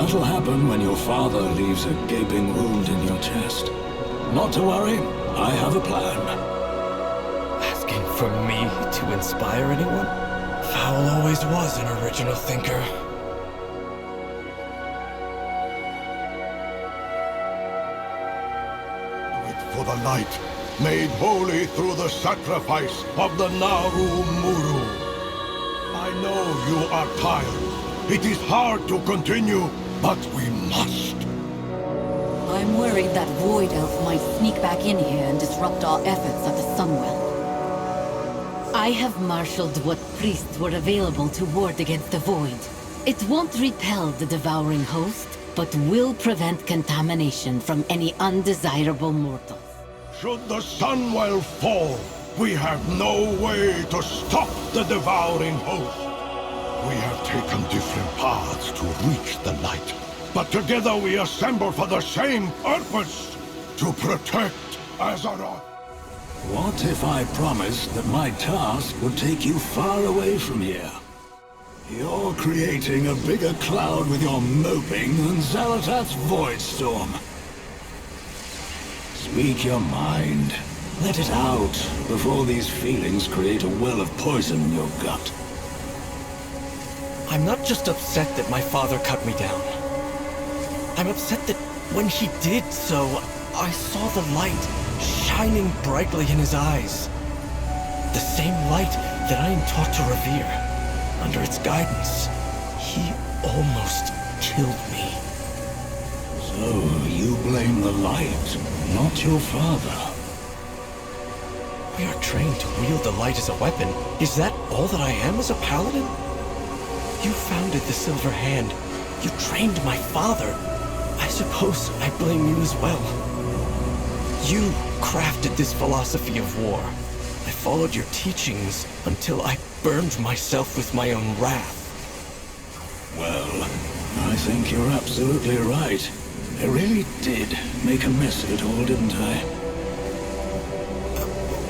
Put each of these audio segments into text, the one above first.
That'll happen when your father leaves a gaping wound in your chest. Not to worry, I have a plan. Asking for me to inspire anyone? Faol always was an original thinker. For the light, made holy through the sacrifice of the Naru Muru. I know you are tired. It is hard to continue, but we must. I'm worried that Void Elf might sneak back in here and disrupt our efforts at the Sunwell. I have marshaled what priests were available to ward against the Void. It won't repel the devouring host, but will prevent contamination from any undesirable mortals. Should the Sunwell fall, we have no way to stop the devouring host. We have taken different paths to reach the light, but together we assemble for the same purpose, to protect Azeroth. What if I promised that my task would take you far away from here? You're creating a bigger cloud with your moping than Xal'atath's void storm. Speak your mind. Let it out before these feelings create a well of poison in your gut. I'm not just upset that my father cut me down. I'm upset that when he did so, I saw the light shining brightly in his eyes. The same light that I am taught to revere. Under its guidance, he almost killed me. So you blame the light, not your father. We are trained to wield the light as a weapon. Is that all that I am as a paladin? You founded the Silver Hand. You trained my father. I suppose I blame you as well. You crafted this philosophy of war. I followed your teachings until I burned myself with my own wrath. Well, I think you're absolutely right. I really did make a mess of it all, didn't I?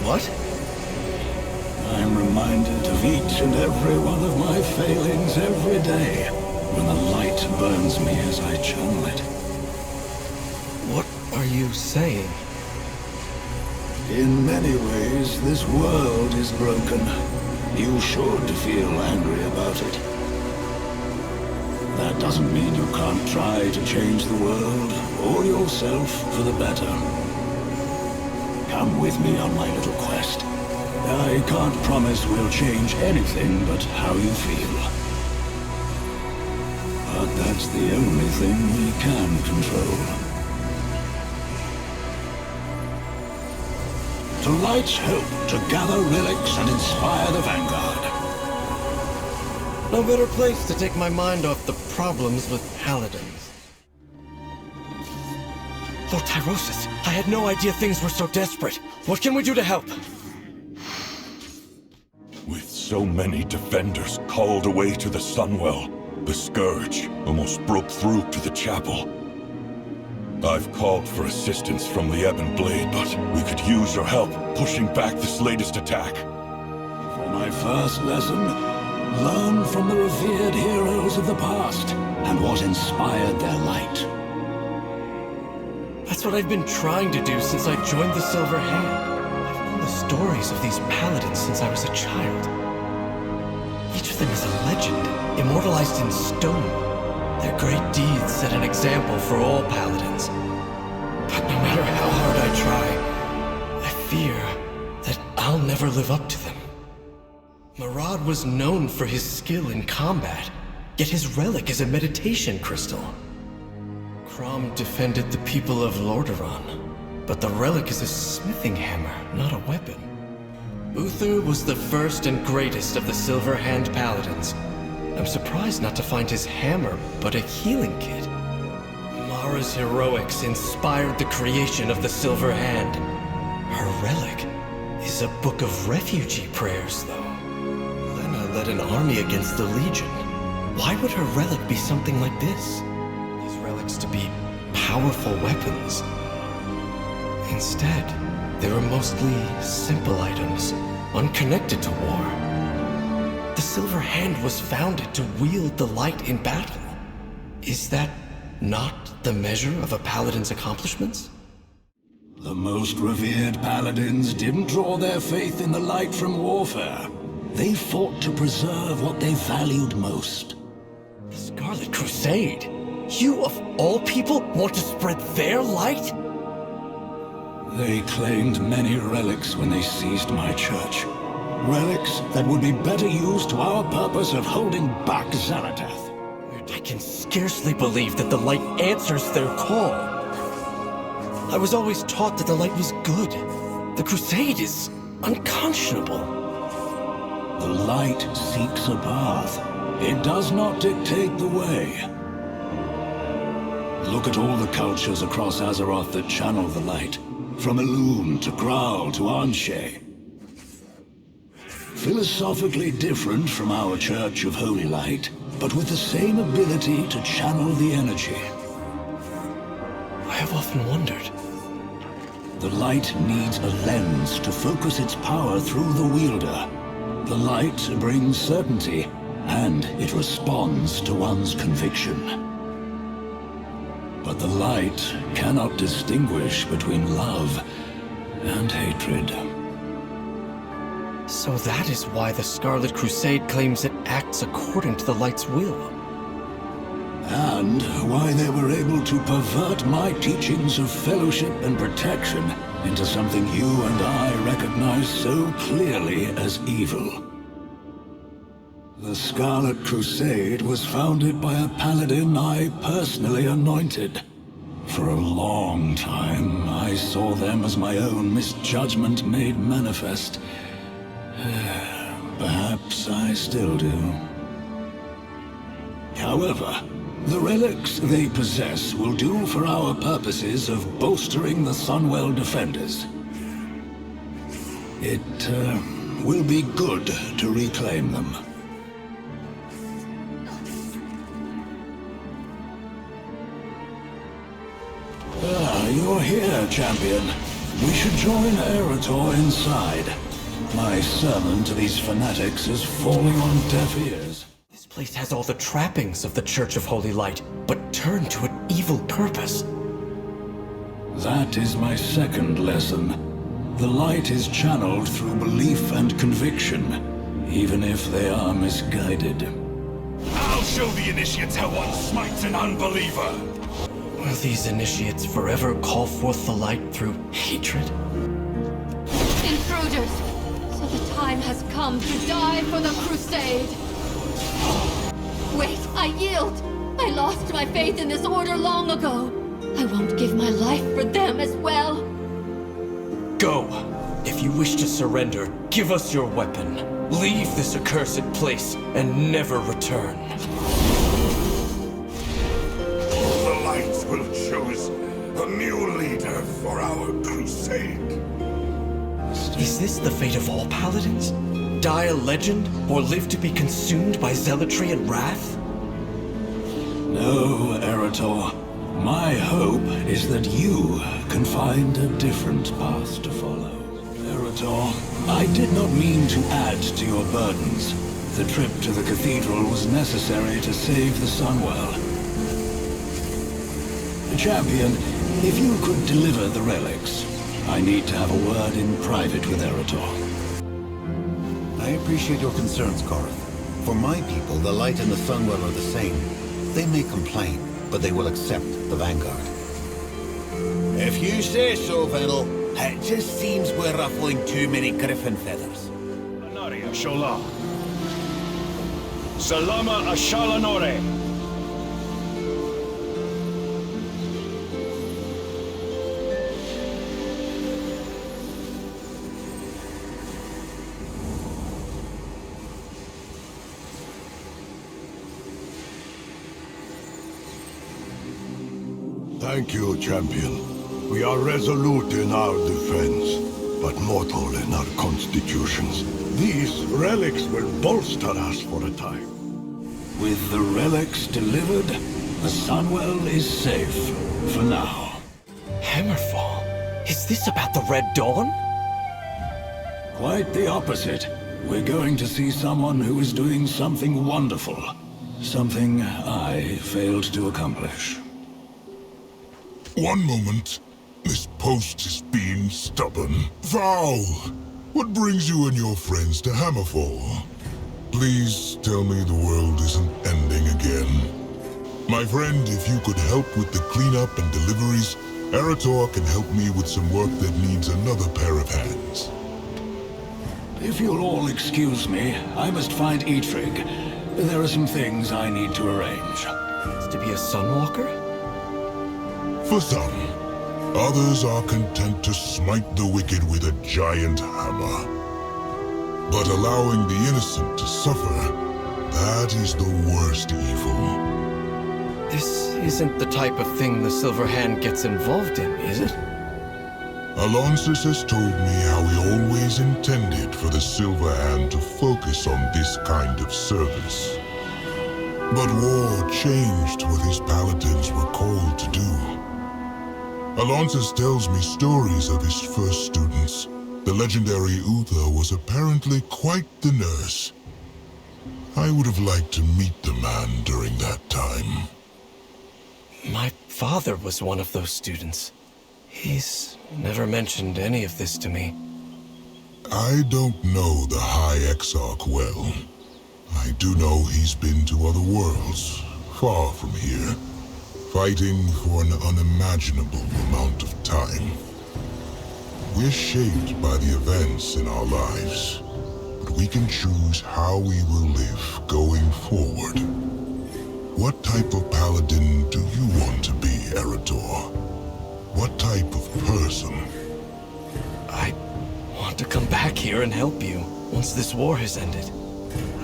What? I'm reminded of each and every one of my failings every day when the light burns me as I channel it. What are you saying? In many ways, this world is broken. You should feel angry about it. That doesn't mean you can't try to change the world or yourself for the better. Come with me on my little quest. I can't promise we'll change anything but how you feel. But that's the only thing we can control. To light's hope, to gather relics and inspire the vanguard. No better place to take my mind off the problems with paladins. Lord Tyrosus, I had no idea things were so desperate. What can we do to help? With so many defenders called away to the Sunwell, the Scourge almost broke through to the chapel. I've called for assistance from the Ebon Blade, but we could use your help pushing back this latest attack. For my first lesson, learn from the revered heroes of the past and what inspired their light. That's what I've been trying to do since I joined the Silver Hand. I've known the stories of these paladins since I was a child. Each of them is a legend, immortalized in stone. Their great deeds set an example for all paladins. But no matter how hard I try, I fear that I'll never live up to them. Marad was known for his skill in combat, yet his relic is a meditation crystal. Crom defended the people of Lor'themar, but the relic is a smithing hammer, not a weapon. Uther was the first and greatest of the Silver Hand paladins. I'm surprised not to find his hammer, but a healing kit. Mara's heroics inspired the creation of the Silver Hand. Her relic is a book of refugee prayers, though. Lena led an army against the Legion. Why would her relic be something like this? These relics to be powerful weapons. Instead, they were mostly simple items, unconnected to war. The Silver Hand was founded to wield the light in battle. Is that not the measure of a paladin's accomplishments? The most revered paladins didn't draw their faith in the light from warfare. They fought to preserve what they valued most. The Scarlet Crusade? You, of all people, want to spread their light? They claimed many relics when they seized my church. Relics that would be better used to our purpose of holding back Xaladath. I can scarcely believe that the light answers their call. I was always taught that the light was good. The Crusade is unconscionable. The light seeks a path. It does not dictate the way. Look at all the cultures across Azeroth that channel the light. From Elune to Graal to Anshe. Philosophically different from our Church of Holy Light, but with the same ability to channel the energy. I have often wondered. The light needs a lens to focus its power through the wielder. The light brings certainty, and it responds to one's conviction. But the light cannot distinguish between love and hatred. So that is why the Scarlet Crusade claims it acts according to the light's will. And why they were able to pervert my teachings of fellowship and protection into something you and I recognize so clearly as evil. The Scarlet Crusade was founded by a paladin I personally anointed. For a long time, I saw them as my own misjudgment made manifest. Perhaps I still do. However, the relics they possess will do for our purposes of bolstering the Sunwell defenders. It will be good to reclaim them. Ah, you're here, champion. We should join Arator inside. My sermon to these fanatics is falling on deaf ears. This place has all the trappings of the Church of Holy Light, but turned to an evil purpose. That is my second lesson. The light is channeled through belief and conviction, even if they are misguided. I'll show the initiates how one smites an unbeliever! Will these initiates forever call forth the light through hatred? Intruders! So the time has come to die for the Crusade! Wait, I yield! I lost my faith in this order long ago. I won't give my life for them as well. Go! If you wish to surrender, give us your weapon. Leave this accursed place and never return. The lights will choose a new leader for our crusade. Is this the fate of all paladins? Die a legend, or live to be consumed by zealotry and wrath? No, Arator. My hope is that you can find a different path to follow. Arator, I did not mean to add to your burdens. The trip to the cathedral was necessary to save the Sunwell. Champion, if you could deliver the relics, I need to have a word in private with Arator. I appreciate your concerns, Korath. For my people, the light and the Sunwell are the same. They may complain, but they will accept the Vanguard. If you say so, Venel. It just seems we're ruffling too many griffin feathers. Naria Shola. Salama Ashalanore. Thank you, champion. We are resolute in our defense, but mortal in our constitutions. These relics will bolster us for a time. With the relics delivered, the Sunwell is safe, for now. Hammerfall? Is this about the Red Dawn? Quite the opposite. We're going to see someone who is doing something wonderful. Something I failed to accomplish. One moment. This post is being stubborn. Faol! What brings you and your friends to Hammerfall? Please tell me the world isn't ending again. My friend, if you could help with the cleanup and deliveries, Arator can help me with some work that needs another pair of hands. If you'll all excuse me, I must find Eitrig. There are some things I need to arrange. It's to be a Sunwalker? For some. Others are content to smite the wicked with a giant hammer. But allowing the innocent to suffer, that is the worst evil. This isn't the type of thing the Silver Hand gets involved in, is it? Alonsus has told me how he always intended for the Silver Hand to focus on this kind of service. But war changed what his paladins were called to do. Alonsus tells me stories of his first students. The legendary Uther was apparently quite the nurse. I would have liked to meet the man during that time. My father was one of those students. He's never mentioned any of this to me. I don't know the High Exarch well. I do know he's been to other worlds, far from here, fighting for an unimaginable amount of time. We're shaped by the events in our lives, but we can choose how we will live going forward. What type of paladin do you want to be, Arator? What type of person? I want to come back here and help you once this war has ended.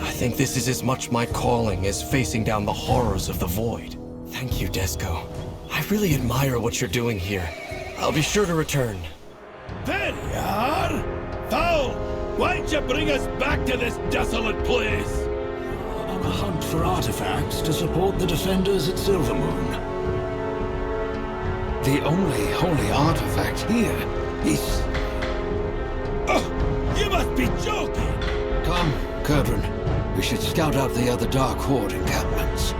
I think this is as much my calling as facing down the horrors of the Void. Thank you, Dezco. I really admire what you're doing here. I'll be sure to return. There you are! Faol! Why'd you bring us back to this desolate place? On a hunt for artifacts to support the defenders at Silvermoon. The only holy artifact here is... Oh, you must be joking! Come, Curdran. We should scout out the other Dark Horde encampments.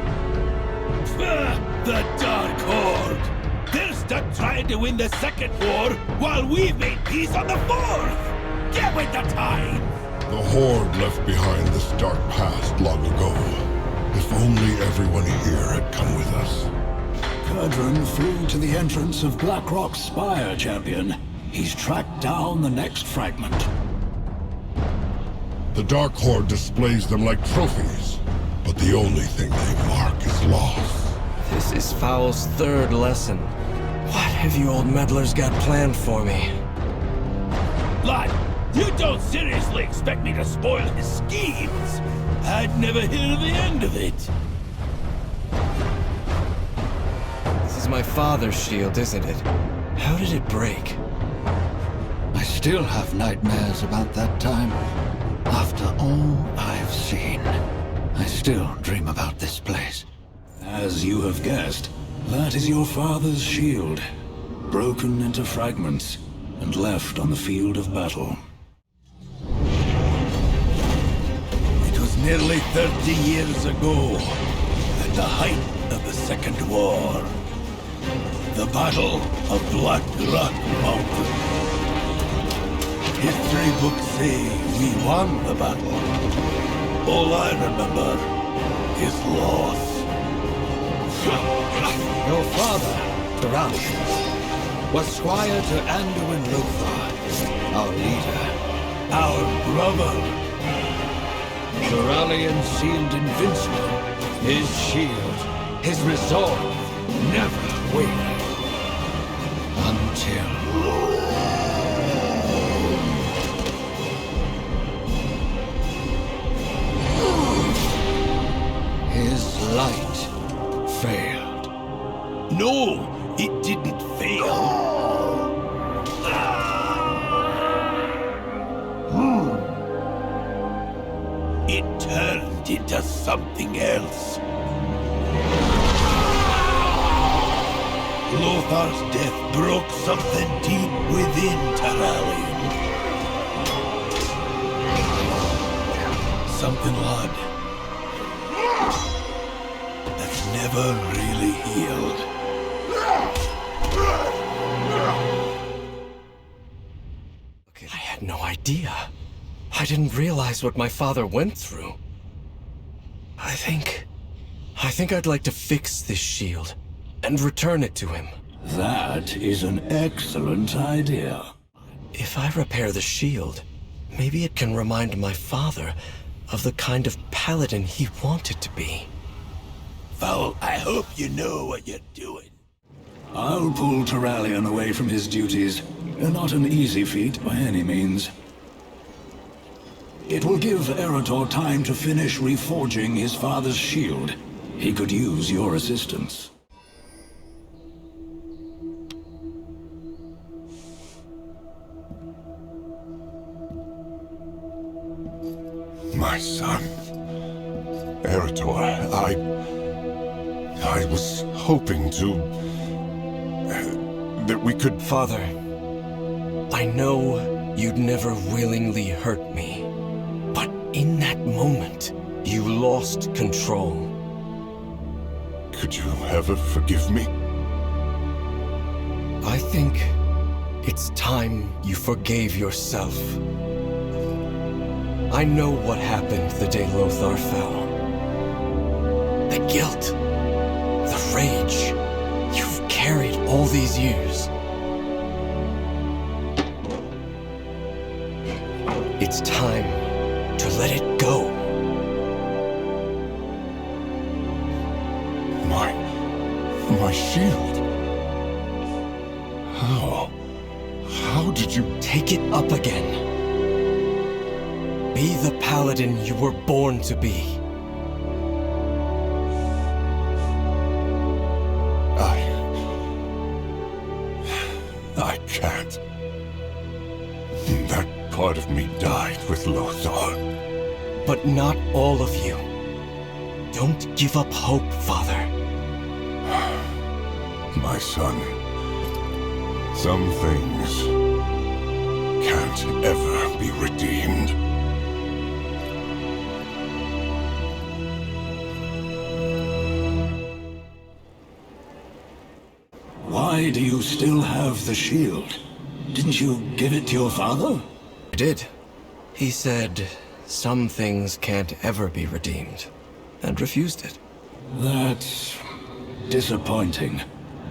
The Dark Horde! They're stuck trying to win the second war while we've made peace on the fourth! Get with the time! The Horde left behind this dark past long ago. If only everyone here had come with us. Curdran flew to the entrance of Blackrock's Spire, champion. He's tracked down the next fragment. The Dark Horde displays them like trophies, but the only thing they mark is loss. This is Faol's third lesson. What have you old meddlers got planned for me? Lad, you don't seriously expect me to spoil his schemes? I'd never hear the end of it. This is my father's shield, isn't it? How did it break? I still have nightmares about that time. After all I've seen, I still dream about this place. As you have guessed, that is your father's shield, broken into fragments and left on the field of battle. It was nearly 30 years ago, at the height of the Second War. The Battle of Blackrock Mountain. History books say we won the battle. All I remember is loss. Your father, Turalyon, was squire to Anduin Lothar, our leader. Our brother. Turalyon seemed invincible. His shield, his resolve, never wavered. Until... his light failed. No, it didn't fail. It turned into something else. Lothar's death broke something deep within Turalyon. Something odd. That's never really healed. idea. I didn't realize what my father went through. I think I'd like to fix this shield and return it to him. That is an excellent idea. If I repair the shield, maybe it can remind my father of the kind of paladin he wanted to be. Faol, I hope you know what you're doing. I'll pull Turalyon away from his duties. Not an easy feat by any means. It will give Arator time to finish reforging his father's shield. He could use your assistance. My son. Arator, I was hoping to... that we could... Father, I know you'd never willingly hurt me, but in that moment, you lost control. Could you ever forgive me? I think it's time you forgave yourself. I know what happened the day Lothar fell. The guilt, the rage you've carried all these years. It's time to let it go. My shield? How did you... Take it up again. Be the paladin you were born to be. I can't. That part of me died with Lothar. But not all of you. Don't give up hope, Father. My son, some things can't ever be redeemed. Why do you still have the shield? Didn't you give it to your father? I did. He said some things can't ever be redeemed, and refused it. That's disappointing.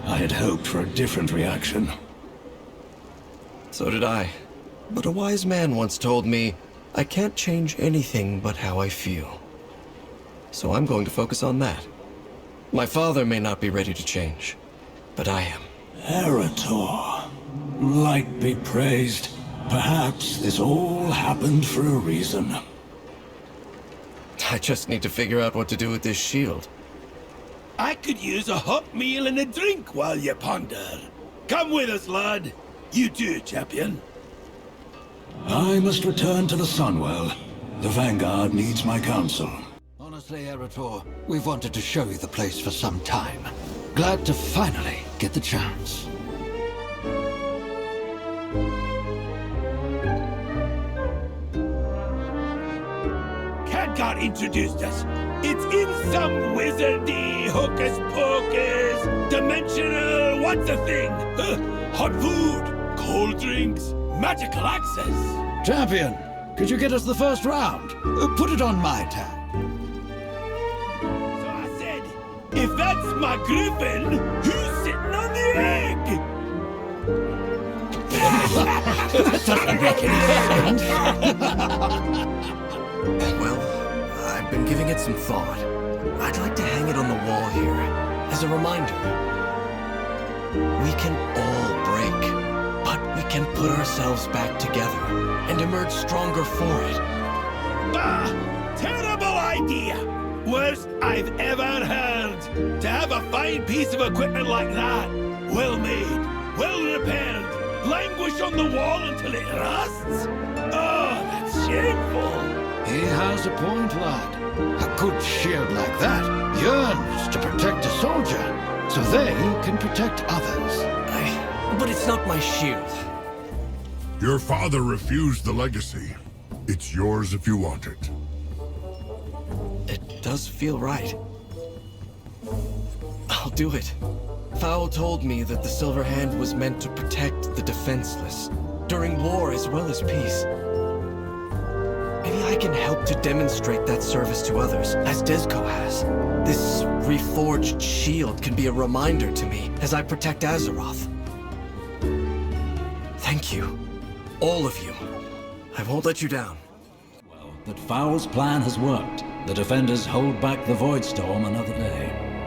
I had hoped for a different reaction. So did I. But a wise man once told me, I can't change anything but how I feel. So I'm going to focus on that. My father may not be ready to change, but I am. Arator. Light be praised. Perhaps this all happened for a reason. I just need to figure out what to do with this shield. I could use a hot meal and a drink while you ponder. Come with us, lad. You too, champion. I must return to the Sunwell. The Vanguard needs my counsel. Honestly, Arator, we've wanted to show you the place for some time. Glad to finally get the chance. Khadgar introduced us. It's in some wizardy, hocus-pocus, dimensional, what's the thing? Hot food, cold drinks, magical access. Champion, could you get us the first round? Put it on my tab. So I said, if that's my griffin, who's sitting on the egg? That doesn't make any sense. Well, I've been giving it some thought. I'd like to hang it on the wall here, as a reminder. We can all break, but we can put ourselves back together and emerge stronger for it. Bah! Terrible idea! Worst I've ever heard! To have a fine piece of equipment like that, well made, well repaired, languish on the wall until it rusts? Oh, that's shameful! He has a point, lad. A good shield like that yearns to protect a soldier, so they can protect others. But it's not my shield. Your father refused the legacy. It's yours if you want it. It does feel right. I'll do it. Faol told me that the Silver Hand was meant to protect the defenseless, during war as well as peace. can help to demonstrate that service to others, as Dezco has, this reforged shield can be a reminder to me as I protect Azeroth. Thank you. All of you. I won't let you down. Well, that Faol's plan has worked. The defenders hold back the Voidstorm another day.